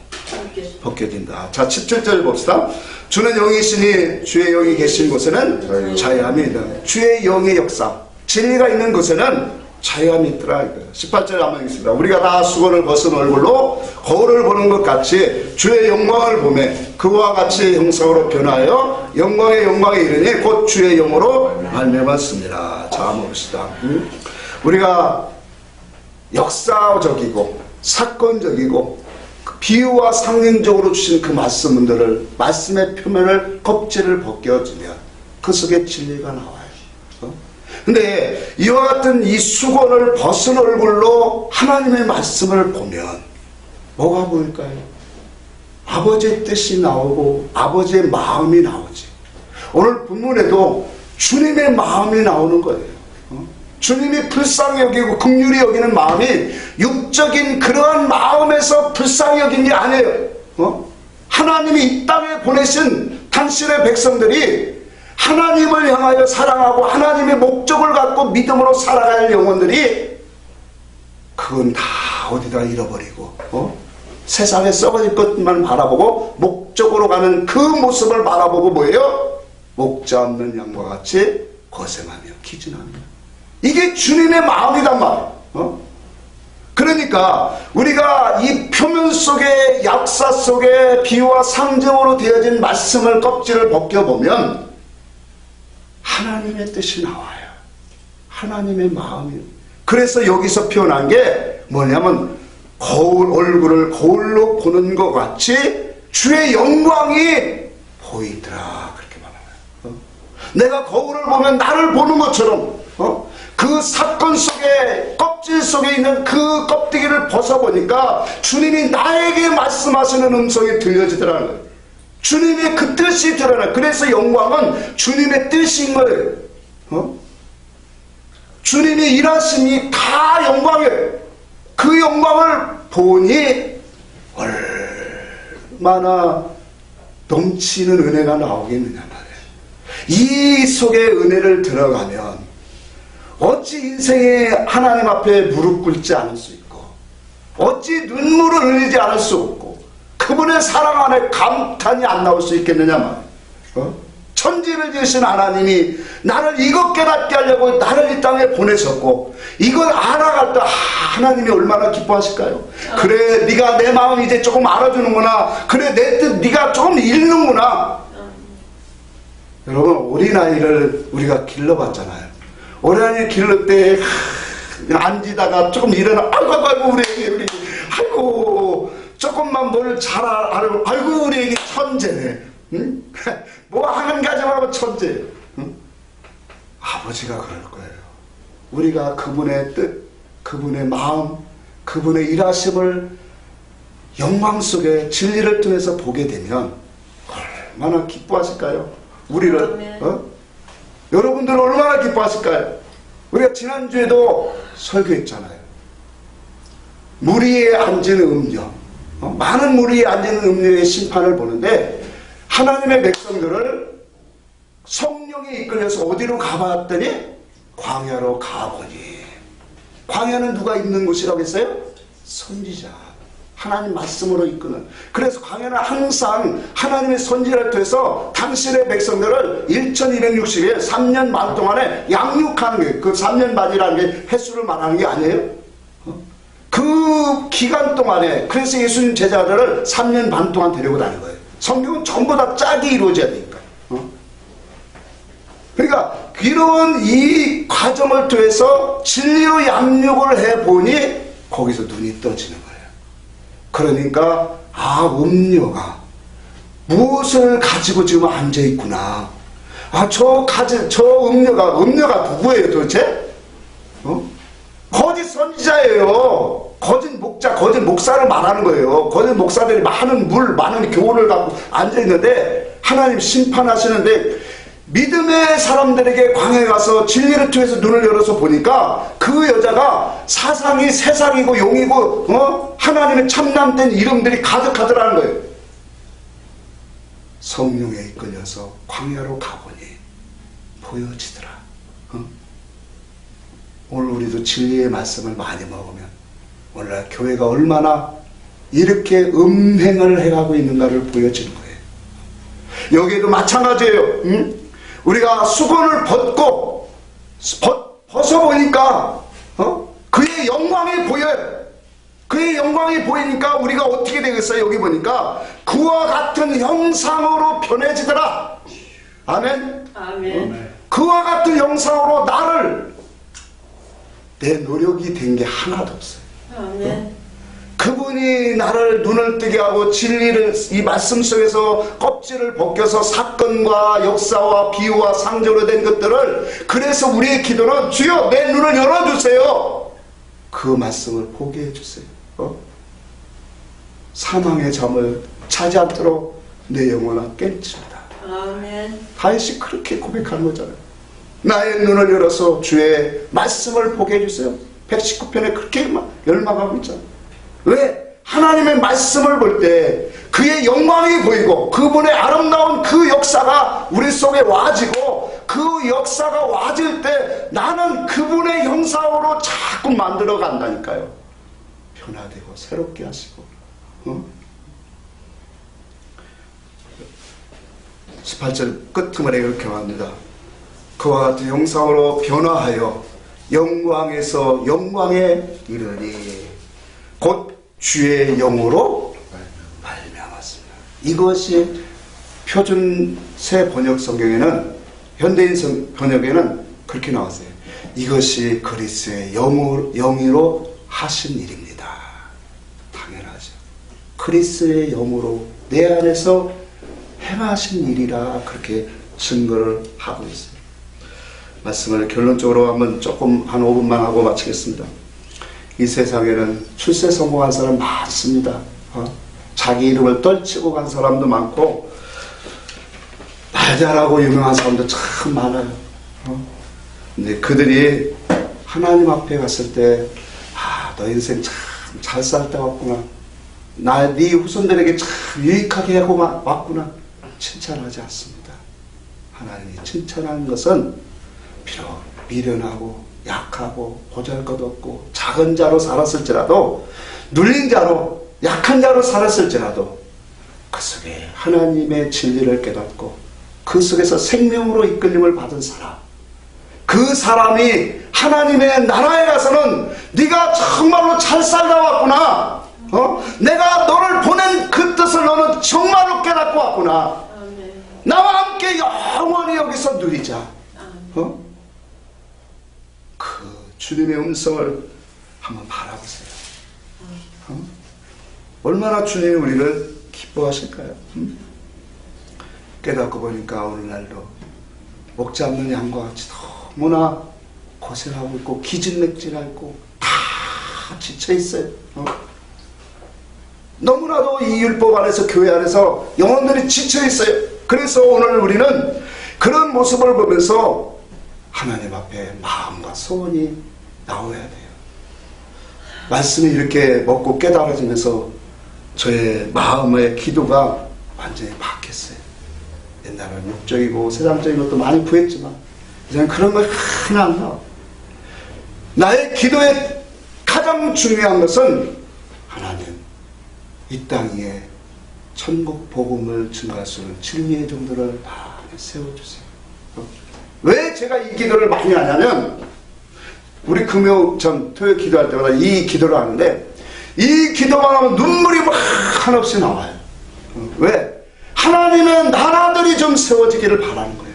벗겨진다. 자, 17절 봅시다. 주는 영이시니 주의 영이 계신 곳에는 자유함이 있다. 주의 영의 역사, 진리가 있는 곳에는 자유함이 있더라. 18절 한번 읽겠습니다. 우리가 다 수건을 벗은 얼굴로 거울을 보는 것 같이 주의 영광을 보며 그와 같이 형상으로 변하여 영광의 영광에 이르니 곧 주의 영으로 말미암았습니다. 자, 한번 봅시다. 우리가 역사적이고 사건적이고 비유와 상징적으로 주신 그 말씀들을, 말씀의 표면을, 껍질을 벗겨주면 그 속에 진리가 나와요. 근데 이와 같은 이 수건을 벗은 얼굴로 하나님의 말씀을 보면 뭐가 보일까요? 아버지의 뜻이 나오고 아버지의 마음이 나오지. 오늘 본문에도 주님의 마음이 나오는 거예요. 주님이 불쌍히 여기고 긍휼히 여기는 마음이 육적인 그러한 마음에서 불쌍히 여긴 게 아니에요. 하나님이 이 땅에 보내신 당신의 백성들이 하나님을 향하여 사랑하고 하나님의 목적을 갖고 믿음으로 살아갈 영혼들이 그건 다 어디다 잃어버리고 세상에 썩어질 것만 바라보고 목적으로 가는 그 모습을 바라보고 뭐예요? 목자 없는 양과 같이 고생하며 기진합니다. 이게 주님의 마음이란 말이에요. 그러니까 우리가 이 표면 속에 약사 속에 비유와 상징으로 되어진 말씀을 껍질을 벗겨보면 하나님의 뜻이 나와요. 하나님의 마음이에요. 그래서 여기서 표현한 게 뭐냐면 얼굴을 거울로 보는 것 같이 주의 영광이 보이더라, 그렇게 말하는 거예요. 내가 거울을 보면 나를 보는 것처럼 그 사건 속에 껍질 속에 있는 그 껍데기를 벗어보니까 주님이 나에게 말씀하시는 음성이 들려지더라는 거예요. 주님의 그 뜻이 드러나요. 그래서 영광은 주님의 뜻인 거예요. 주님이 일하심이 다 영광이에요. 그 영광을 보니 얼마나 넘치는 은혜가 나오겠느냐 말이에요. 이 속에 은혜를 들어가면 어찌 인생에 하나님 앞에 무릎 꿇지 않을 수 있고 어찌 눈물을 흘리지 않을 수 없고 그분의 사랑 안에 감탄이 안 나올 수 있겠느냐 말이에요. 천지를 지으신 하나님이 나를 이것 깨닫게 하려고 나를 이 땅에 보내셨고 이걸 알아갈 때 하나님이 얼마나 기뻐하실까요? 그래, 네가 내 마음 이제 조금 알아주는구나. 그래, 내 뜻 네가 조금 읽는구나. 여러분, 어린아이를 우리가 길러봤잖아요. 어린아이 기를 때 앉이다가 조금 일어나 아이고 우리 아이고 조금만 뭘 잘 알고 아이고 우리 애기 천재네. 응? 뭐 한 가지만 하면 천재. 응? 아버지가 그럴 거예요. 우리가 그분의 뜻, 그분의 마음, 그분의 일하심을 영광 속에 진리를 통해서 보게 되면 얼마나 기뻐하실까요? 우리를 여러분들은 얼마나 기뻐하실까요? 우리가 지난주에도 설교했잖아요. 무리에 앉은 음녀, 많은 무리에 앉은 음녀의 심판을 보는데 하나님의 백성들을 성령이 이끌려서 어디로 가봤더니 광야로 가보니, 광야는 누가 있는 곳이라고 했어요? 선지자, 하나님 말씀으로 이끄는. 그래서 광야는 항상 하나님의 선지자를 통해서 당신의 백성들을 1260일 3년 반 동안에 양육하는 게, 그 3년 반이라는 게 횟수를 말하는 게 아니에요. 그 기간 동안에 그래서 예수님 제자들을 3년 반 동안 데리고 다닌 거예요. 성경은 전부 다 짝이 이루어져야 되니까. 그러니까 이런 이 과정을 통해서 진리로 양육을 해보니 거기서 눈이 떠지는 거예요. 그러니까 음녀가 무엇을 가지고 지금 앉아있구나. 저 음녀가 누구예요 도대체? 거짓 선지자예요. 거짓 목자, 거짓 목사를 말하는 거예요. 거짓 목사들이 많은 교훈을 갖고 앉아있는데 하나님 심판하시는데 믿음의 사람들에게 광야에 가서 진리를 통해서 눈을 열어서 보니까 그 여자가 사상이 세상이고 용이고 하나님의 참남된 이름들이 가득하더라는 거예요. 성령에 이끌려서 광야로 가보니 보여지더라. 오늘 우리도 진리의 말씀을 많이 먹으면 오늘날 교회가 얼마나 이렇게 음행을 해가고 있는가를 보여주는 거예요. 여기에도 마찬가지예요. 우리가 수건을 벗어보니까 그의 영광이 보여요. 그의 영광이 보이니까 우리가 어떻게 되겠어요? 여기 보니까 그와 같은 형상으로 변해지더라. 아멘. 아멘. 그와 같은 형상으로 나를, 내 노력이 된 게 하나도 없어요. 아멘. 그분이 나를 눈을 뜨게 하고 진리를 이 말씀 속에서 껍질을 벗겨서 사건과 역사와 비유와 상징으로 된 것들을, 그래서 우리의 기도는 주여 내 눈을 열어주세요. 그 말씀을 보게 해주세요. 사망의 잠을 자지 않도록 내 영혼아 깰지어다. 아멘. 다윗이 그렇게 고백하는 거잖아요. 나의 눈을 열어서 주의 말씀을 보게 해주세요. 119편에 그렇게 열망하고 있잖아요. 왜? 하나님의 말씀을 볼 때 그의 영광이 보이고 그분의 아름다운 그 역사가 우리 속에 와지고, 그 역사가 와질 때 나는 그분의 형상으로 자꾸 만들어 간다니까요. 변화되고 새롭게 하시고. 18절 끝말에 이렇게 합니다. 그와 같은 형상으로 변화하여 영광에서 영광에 이르니 곧 주의 영으로 말미암았습니다. 이것이 표준 새 번역 성경에는, 현대인 번역에는 그렇게 나왔어요. 이것이 그리스도의 영으로 하신 일입니다. 당연하죠. 그리스도의 영으로 내 안에서 행하신 일이라 그렇게 증거를 하고 있어요. 말씀을 결론적으로 한번 조금 한 5분만 하고 마치겠습니다. 이 세상에는 출세 성공한 사람 많습니다. 자기 이름을 떨치고 간 사람도 많고 말 잘하고 유명한 사람도 참 많아요. 근데 그들이 하나님 앞에 갔을 때, 너 인생 참 잘 살다 왔구나, 네 후손들에게 참 유익하게 하고 왔구나, 칭찬하지 않습니다. 하나님이 칭찬하는 것은 비록 미련하고 약하고 보잘것없고 작은 자로 살았을지라도, 눌린 자로 약한 자로 살았을지라도 그 속에 하나님의 진리를 깨닫고 그 속에서 생명으로 이끌림을 받은 사람, 그 사람이 하나님의 나라에 가서는 네가 정말로 잘 살다 왔구나, 내가 너를 보낸 그 뜻을 너는 정말로 깨닫고 왔구나, 나와 함께 영원히 여기서 누리자. 그 주님의 음성을 한번 바라보세요. 얼마나 주님이 우리를 기뻐하실까요? 깨닫고 보니까 오늘날도 먹지 않는 양과 같이 너무나 고생하고 있고 기진맥진하고 다 지쳐있어요. 너무나도 이 율법 안에서, 교회 안에서 영혼들이 지쳐있어요. 그래서 오늘 우리는 그런 모습을 보면서 하나님 앞에 마음과 소원이 나와야 돼요. 말씀이 이렇게 먹고 깨달아지면서 저의 마음의 기도가 완전히 바뀌었어요. 옛날에는 육적이고 세상적인 것도 많이 구했지만 이제는 그런 거 하나 안 나와. 나의 기도의 가장 중요한 것은 하나님, 이 땅 위에 천국 복음을 증가할 수 있는 진리의 종들을 많이 세워주세요. 왜 제가 이 기도를 많이 하냐면, 우리 토요일 기도할 때마다 이 기도를 하는데, 이 기도만 하면 눈물이 막 한없이 나와요. 왜? 하나님의 나라들이 좀 세워지기를 바라는 거예요.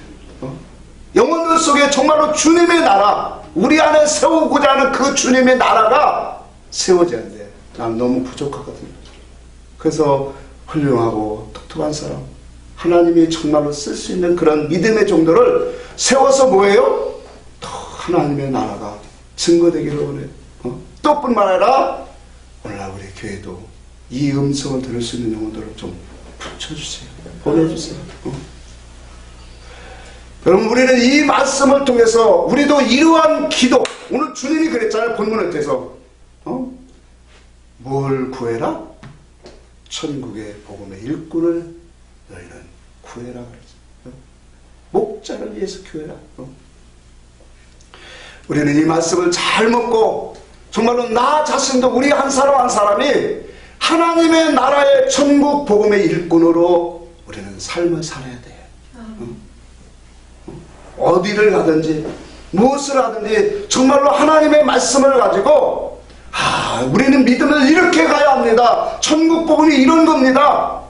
영혼들 속에 정말로 주님의 나라, 우리 안에 세우고자 하는 그 주님의 나라가 세워져야 돼. 난 너무 부족하거든요. 그래서 훌륭하고 똑똑한 사람, 하나님이 정말로 쓸 수 있는 그런 믿음의 종들을 세워서 뭐예요? 더 하나님의 나라가 증거되기를 원해요. 또 뿐만 아니라 오늘날 우리 교회도 이 음성을 들을 수 있는 영혼들을 좀 붙여주세요. 보내주세요. 여러분, 우리는 이 말씀을 통해서 우리도 이러한 기도, 오늘 주님이 그랬잖아요. 본문에 대해서 뭘 구해라? 천국의 복음의 일꾼을 너희는 구해라 그랬어요. 목자를 위해서 구해라. 우리는 이 말씀을 잘 먹고 정말로 나 자신도, 우리 한 사람 한 사람이 하나님의 나라의 천국 복음의 일꾼으로 우리는 삶을 살아야 돼요. 어디를 가든지 무엇을 하든지 정말로 하나님의 말씀을 가지고, 우리는 믿음을 이렇게 가야 합니다. 천국 복음이 이런 겁니다.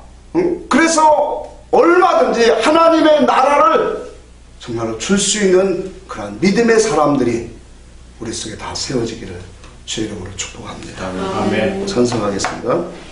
그래서 얼마든지 하나님의 나라를 정말로 줄 수 있는 그런 믿음의 사람들이 우리 속에 다 세워지기를 주의 이름으로 축복합니다. 아멘. 찬송하겠습니다.